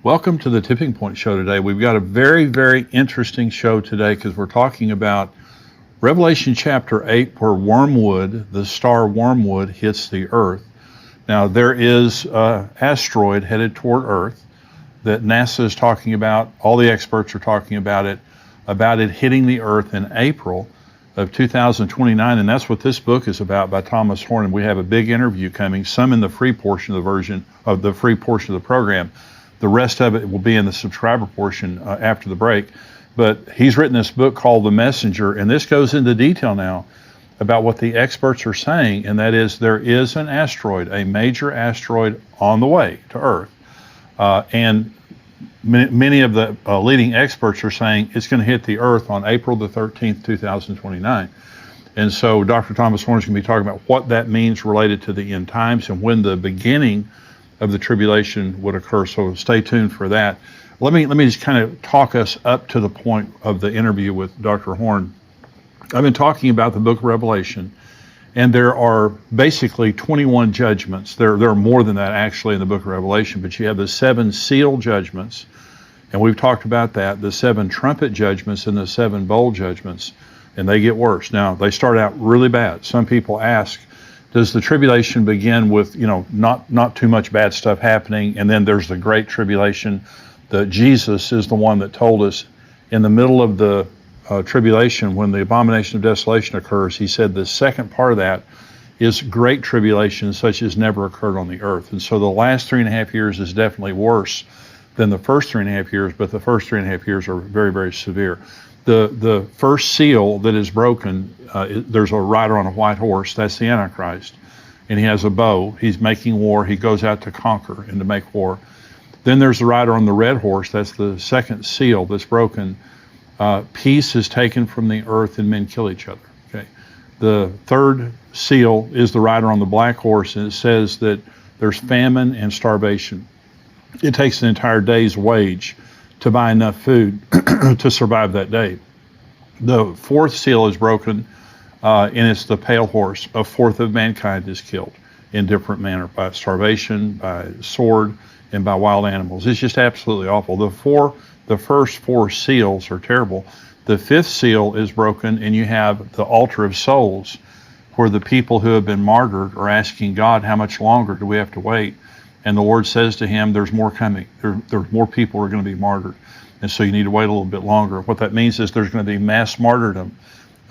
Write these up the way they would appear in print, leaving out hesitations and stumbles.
Welcome to the Tipping Point Show today. We've got a very, very interesting show today because we're talking about Revelation chapter 8, where Wormwood, the star Wormwood, hits the earth. Now, there is an asteroid headed toward Earth that NASA is talking about. All the experts are talking about it hitting the earth in April of 2029, and that's what this book is about by Thomas Horn. And we have a big interview coming, some in the free portion of the program. The rest of it will be in the subscriber portion after the break. But he's written this book called The Messenger, and this goes into detail now about what the experts are saying, and that is there is an asteroid, a major asteroid on the way to Earth. And many of the leading experts are saying it's going to hit the Earth on April the 13th, 2029. And so Dr. Thomas Horn is going to be talking about what that means related to the end times and when the beginning of the tribulation would occur. So stay tuned for that. Let me just kind of talk us up to the point of the interview with Dr. Horn. I've been talking about the book of Revelation, and there are basically 21 judgments. There are more than that actually in the book of Revelation, but you have the 7 seal judgments, and we've talked about that, the 7 trumpet judgments and the 7 bowl judgments, and they get worse. Now, they start out really bad. Some people ask, does the tribulation begin with, not too much bad stuff happening, and then there's the great tribulation? Jesus is the one that told us in the middle of the tribulation, when the abomination of desolation occurs, he said the second part of that is great tribulation such as never occurred on the earth. And so the last 3.5 years is definitely worse than the first 3.5 years, but the first 3.5 years are very, very severe. The first seal that is broken, there's a rider on a white horse, that's the Antichrist, and he has a bow, he's making war, he goes out to conquer and to make war. Then there's the rider on the red horse, that's the second seal that's broken. Peace is taken from the earth and men kill each other. Okay. The third seal is the rider on the black horse, and it says that there's famine and starvation. It takes an entire day's wage to buy enough food to survive that day. The fourth seal is broken, and it's the pale horse. A fourth of mankind is killed in different manner, by starvation, by sword, and by wild animals. It's just absolutely awful. The first 4 seals are terrible. The 5th seal is broken, and you have the altar of souls, where the people who have been martyred are asking God, how much longer do we have to wait? And the Lord says to him, there's more coming. There's more people who are going to be martyred. And so you need to wait a little bit longer. What that means is there's going to be mass martyrdom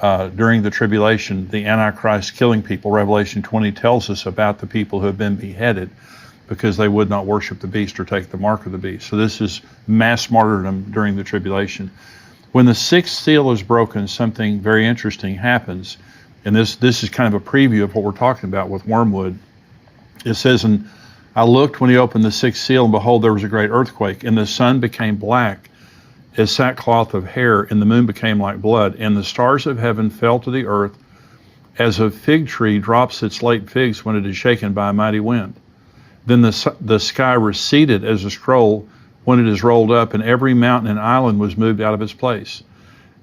during the tribulation, the Antichrist killing people. Revelation 20 tells us about the people who have been beheaded because they would not worship the beast or take the mark of the beast. So this is mass martyrdom during the tribulation. When the 6th seal is broken, something very interesting happens. And this is kind of a preview of what we're talking about with Wormwood. It says, and I looked when he opened the 6th seal, and behold, there was a great earthquake, and the sun became black as sackcloth of hair, and the moon became like blood, and the stars of heaven fell to the earth, as a fig tree drops its late figs when it is shaken by a mighty wind. Then the sky receded as a scroll when it is rolled up, and every mountain and island was moved out of its place.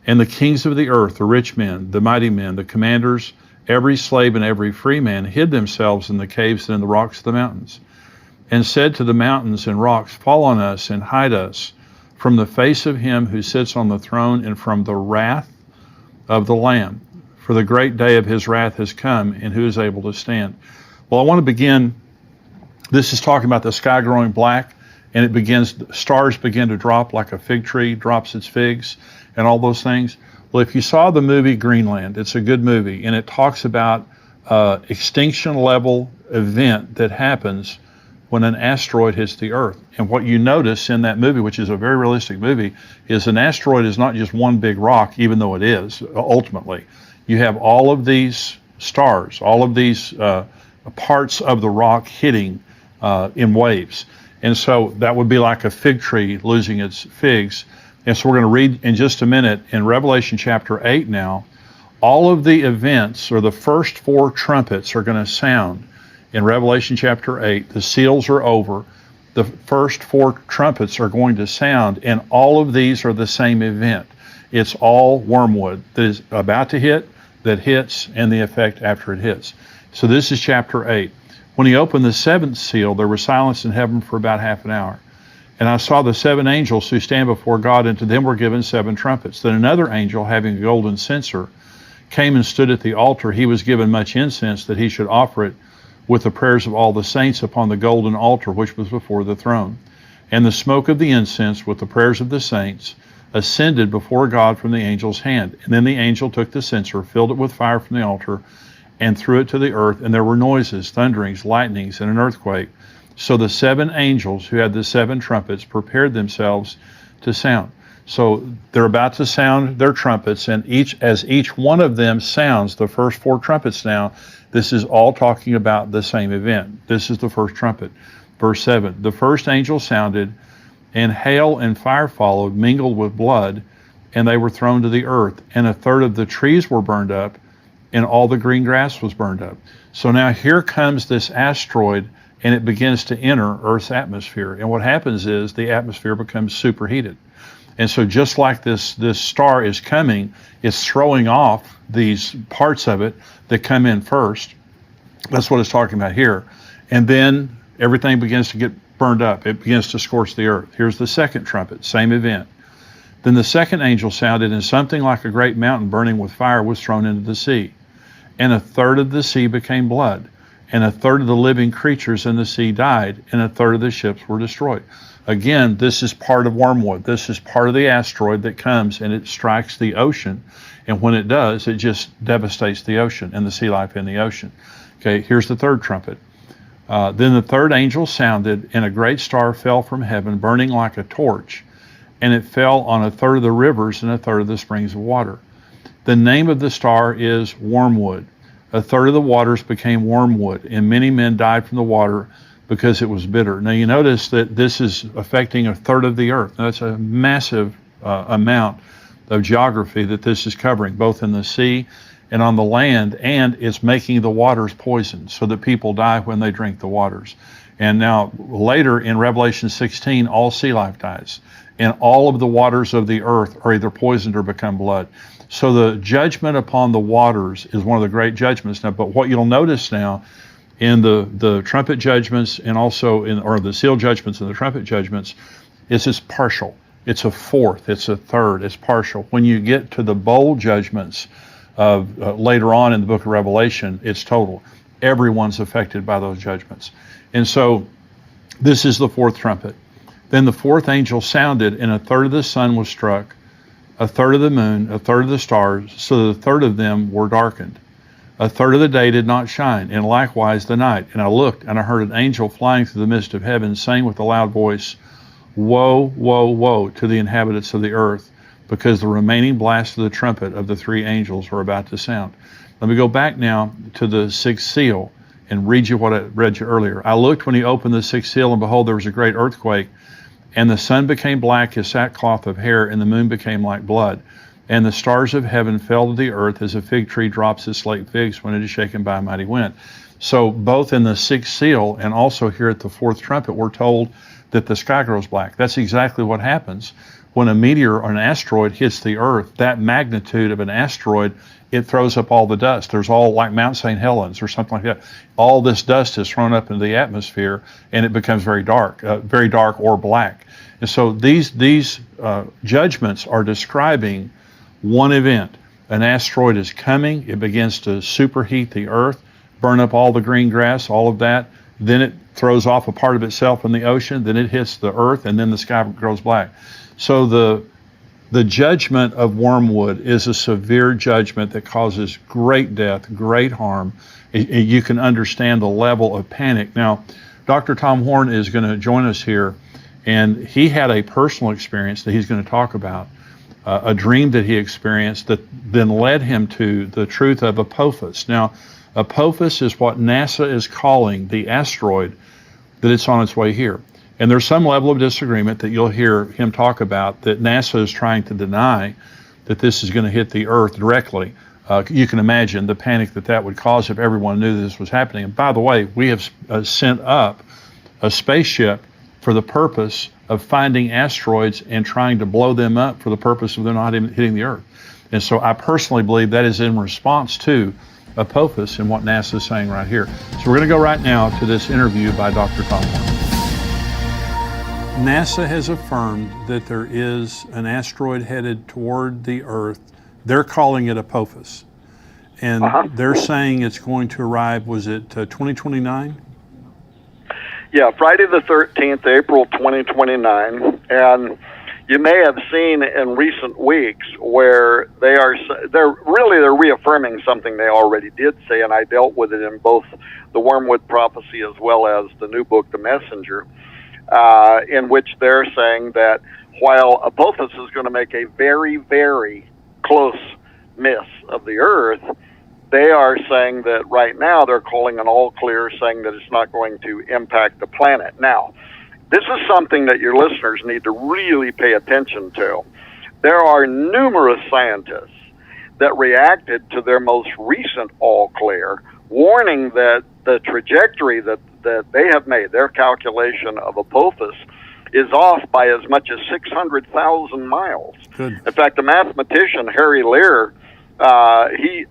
And the kings of the earth, the rich men, the mighty men, the commanders, every slave and every free man hid themselves in the caves and in the rocks of the mountains, and said to the mountains and rocks, fall on us and hide us from the face of him who sits on the throne and from the wrath of the Lamb. For the great day of his wrath has come, and who is able to stand? Well, I want to begin. This is talking about the sky growing black, and stars begin to drop like a fig tree drops its figs and all those things. Well, if you saw the movie Greenland, it's a good movie, and it talks about extinction level event that happens when an asteroid hits the earth. And what you notice in that movie, which is a very realistic movie, is an asteroid is not just one big rock, even though it is ultimately. You have all of these stars, all of these parts of the rock hitting in waves. And so that would be like a fig tree losing its figs. And so we're going to read in just a minute in Revelation chapter 8 now, all of the events, or the first 4 trumpets, are going to sound in Revelation chapter 8. The seals are over. The first 4 trumpets are going to sound, and all of these are the same event. It's all Wormwood that is about to hit, that hits, and the effect after it hits. So this is chapter 8. When he opened the 7th seal, there was silence in heaven for about half an hour. And I saw the 7 angels who stand before God, and to them were given 7 trumpets. Then another angel, having a golden censer, came and stood at the altar. He was given much incense, that he should offer it with the prayers of all the saints upon the golden altar which was before the throne. And the smoke of the incense with the prayers of the saints ascended before God from the angel's hand. And then the angel took the censer, filled it with fire from the altar, and threw it to the earth. And there were noises, thunderings, lightnings, and an earthquake. So the 7 angels who had the 7 trumpets prepared themselves to sound. So they're about to sound their trumpets, and as each one of them sounds the first 4 trumpets now, this is all talking about the same event. This is the first trumpet. Verse 7, the first angel sounded, and hail and fire followed, mingled with blood, and they were thrown to the earth. And a third of the trees were burned up, and all the green grass was burned up. So now here comes this asteroid, and it begins to enter Earth's atmosphere. And what happens is the atmosphere becomes superheated. And so just like this star is coming, it's throwing off these parts of it that come in first. That's what it's talking about here. And then everything begins to get burned up. It begins to scorch the earth. Here's the second trumpet, same event. Then the second angel sounded, and something like a great mountain burning with fire was thrown into the sea. And a third of the sea became blood, and a third of the living creatures in the sea died, and a third of the ships were destroyed. Again, this is part of Wormwood. This is part of the asteroid that comes and it strikes the ocean. And when it does, it just devastates the ocean and the sea life in the ocean. Okay, here's the third trumpet. Then the third angel sounded, and a great star fell from heaven, burning like a torch, and it fell on a third of the rivers and a third of the springs of water. The name of the star is Wormwood. A third of the waters became wormwood, and many men died from the water because it was bitter. Now you notice that this is affecting a third of the earth. Now, that's a massive amount of geography that this is covering, both in the sea and on the land, and it's making the waters poison so that people die when they drink the waters. And now later in Revelation 16, all sea life dies, and all of the waters of the earth are either poisoned or become blood. So the judgment upon the waters is one of the great judgments. Now, but what you'll notice now in the trumpet judgments, and also or the seal judgments and the trumpet judgments, is it's partial. It's a fourth, it's a third, it's partial. When you get to the bowl judgments of later on in the book of Revelation, it's total. Everyone's affected by those judgments. And so this is the fourth trumpet. Then the fourth angel sounded, and a third of the sun was struck, a third of the moon, a third of the stars, so that a third of them were darkened. A third of the day did not shine, and likewise the night. And I looked, and I heard an angel flying through the midst of heaven, saying with a loud voice, Woe, woe, woe to the inhabitants of the earth, because the remaining blast of the trumpet of the 3 angels were about to sound. Let me go back now to the 6th seal and read you what I read you earlier. I looked when he opened the 6th seal, and behold, there was a great earthquake, and the sun became black as sackcloth of hair, and the moon became like blood. And the stars of heaven fell to the earth as a fig tree drops its late figs when it is shaken by a mighty wind. So both in the 6th seal and also here at the 4th trumpet, we're told that the sky grows black. That's exactly what happens when a meteor or an asteroid hits the earth. That magnitude of an asteroid, it throws up all the dust. There's all like Mount St. Helens or something like that. All this dust is thrown up into the atmosphere, and it becomes very dark or black. And so these judgments are describing one event. An asteroid is coming, it begins to superheat the earth, burn up all the green grass, all of that, then it throws off a part of itself in the ocean, then it hits the earth, and then the sky grows black. So the judgment of Wormwood is a severe judgment that causes great death, great harm. You can understand the level of panic. Now, Dr. Tom Horn is going to join us here, and he had a personal experience that he's going to talk about. A dream that he experienced that then led him to the truth of Apophis. Now, Apophis is what NASA is calling the asteroid that it's on its way here. And there's some level of disagreement that you'll hear him talk about, that NASA is trying to deny that this is going to hit the earth directly. You can imagine the panic that would cause if everyone knew this was happening. And by the way, we have sent up a spaceship for the purpose of finding asteroids and trying to blow them up for the purpose of them not hitting the earth. And so I personally believe that is in response to Apophis and what NASA is saying right here. So we're going to go right now to this interview by Dr. Tom Horn. NASA has affirmed that there is an asteroid headed toward the Earth. They're calling it Apophis. And they're saying it's going to arrive, was it 2029? Yeah, Friday the 13th, April 2029. And you may have seen in recent weeks where they're reaffirming something they already did say, and I dealt with it in both the Wormwood prophecy as well as the new book, The Messenger, in which they're saying that while Apophis is going to make a very, very close miss of the Earth, they are saying that right now they're calling an all clear, saying that it's not going to impact the planet. Now, this is something that your listeners need to really pay attention to. There are numerous scientists that reacted to their most recent all clear, warning that the trajectory that they have made, their calculation of Apophis, is off by as much as 600,000 miles. Good. In fact, the mathematician Harry Lear, he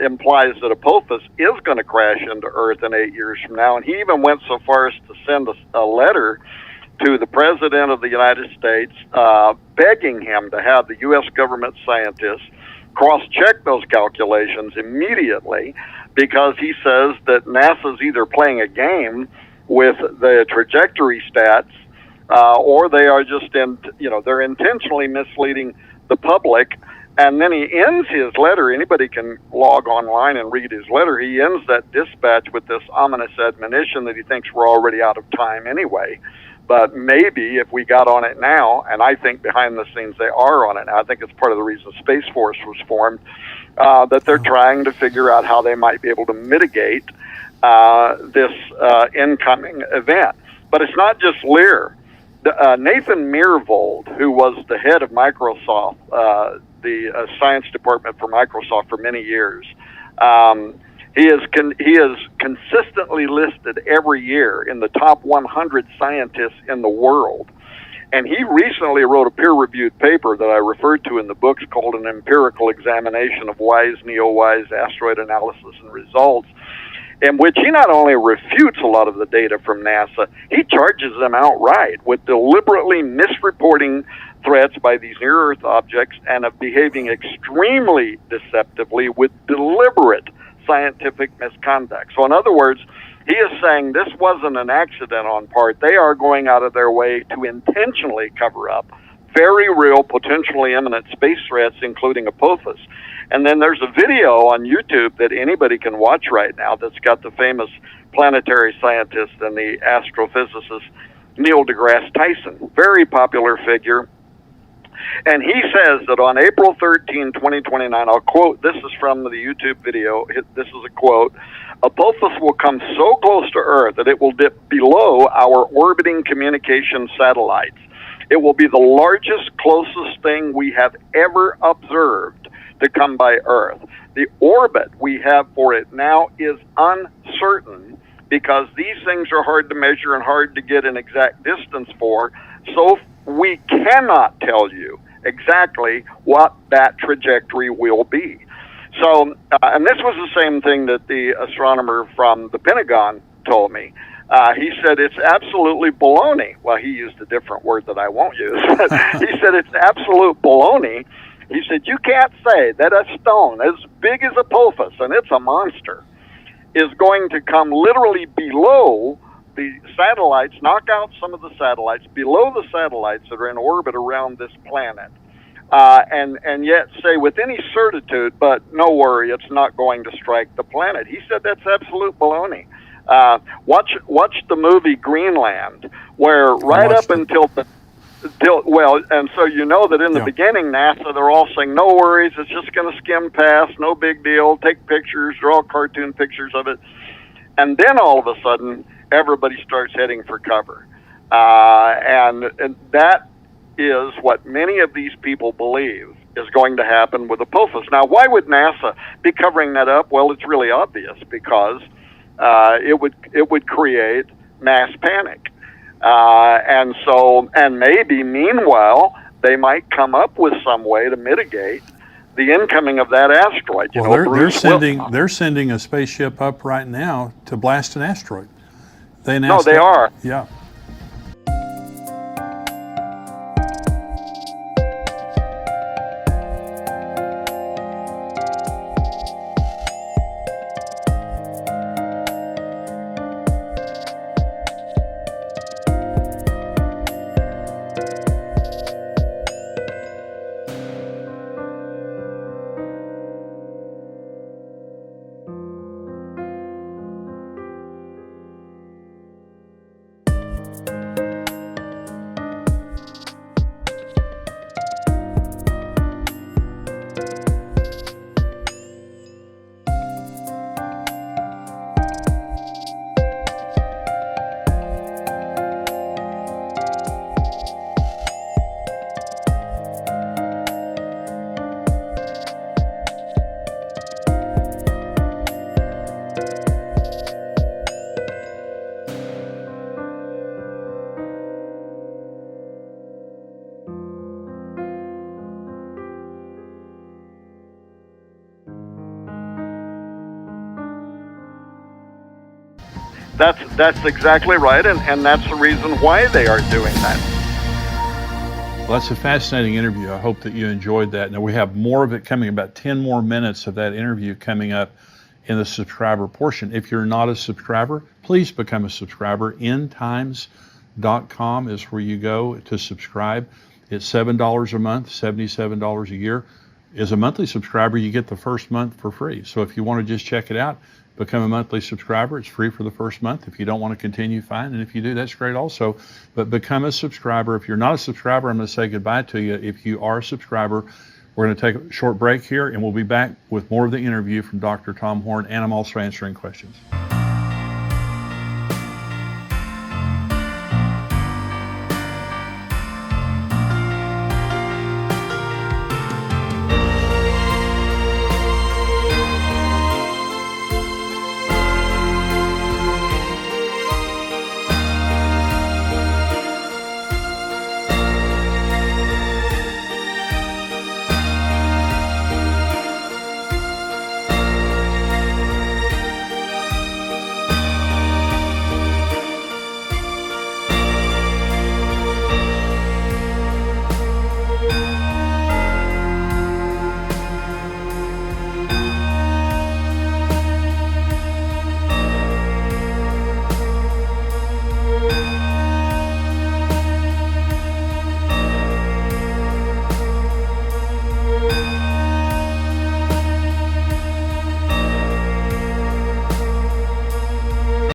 implies that Apophis is going to crash into Earth in 8 years from now, and he even went so far as to send a letter to the President of the United States begging him to have the U.S. government scientists cross-check those calculations immediately, because he says that NASA's either playing a game with the trajectory stats, or they are just they're intentionally misleading the public. And then he ends his letter. Anybody can log online and read his letter. He ends that dispatch with this ominous admonition that he thinks we're already out of time anyway. But maybe if we got on it now, and I think behind the scenes they are on it now, I think it's part of the reason Space Force was formed, that they're trying to figure out how they might be able to mitigate this incoming event. But it's not just Lear. Nathan Myhrvold, who was the head of Microsoft, the science department for Microsoft for many years, he is consistently listed every year in the top 100 scientists in the world. And he recently wrote a peer-reviewed paper that I referred to in the books called An Empirical Examination of Wise, Neo-Wise Asteroid Analysis and Results, in which he not only refutes a lot of the data from NASA, he charges them outright with deliberately misreporting threats by these near-Earth objects and of behaving extremely deceptively with deliberate scientific misconduct. So in other words, he is saying this wasn't an accident on part. They are going out of their way to intentionally cover up very real, potentially imminent space threats, including Apophis. And then there's a video on YouTube that anybody can watch right now that's got the famous planetary scientist and the astrophysicist Neil deGrasse Tyson, very popular figure. And he says that on April 13, 2029, I'll quote, this is from the YouTube video, this is a quote, Apophis will come so close to Earth that it will dip below our orbiting communication satellites. It will be the largest, closest thing we have ever observed to come by Earth. The orbit we have for it now is uncertain because these things are hard to measure and hard to get an exact distance for, so we cannot tell you exactly what that trajectory will be. So, and this was the same thing that the astronomer from the Pentagon told me. He said it's absolutely baloney. Well, he used a different word that I won't use. He said it's absolute baloney. He said you can't say that a stone as big as Apophis, and it's a monster, is going to come literally below the satellites, knock out some of the satellites, below the satellites that are in orbit around this planet, and yet say with any certitude, but no worry, it's not going to strike the planet. He said that's absolute baloney. Watch the movie Greenland, where right up until and so you know that in the beginning, NASA, they're all saying, no worries, it's just going to skim past, no big deal, take pictures, draw cartoon pictures of it. And then all of a sudden, everybody starts heading for cover. And that is what many of these people believe is going to happen with Apophis. Now, why would NASA be covering that up? Well, it's really obvious, because it would create mass panic. And maybe meanwhile, they might come up with some way to mitigate the incoming of that asteroid. They're sending a spaceship up right now to blast an asteroid. They announced they are. Yeah. That's exactly right, and that's the reason why they are doing that. Well, that's a fascinating interview. I hope that you enjoyed that. Now, we have more of it coming, about 10 more minutes of that interview coming up in the subscriber portion. If you're not a subscriber, please become a subscriber. Endtimes.com is where you go to subscribe. It's $7 a month, $77 a year. As a monthly subscriber, you get the first month for free. So if you want to just check it out, become a monthly subscriber. It's free for the first month. If you don't want to continue, fine. And if you do, that's great also. But become a subscriber. If you're not a subscriber, I'm going to say goodbye to you. If you are a subscriber, we're going to take a short break here, and we'll be back with more of the interview from Dr. Tom Horn, and I'm also answering questions.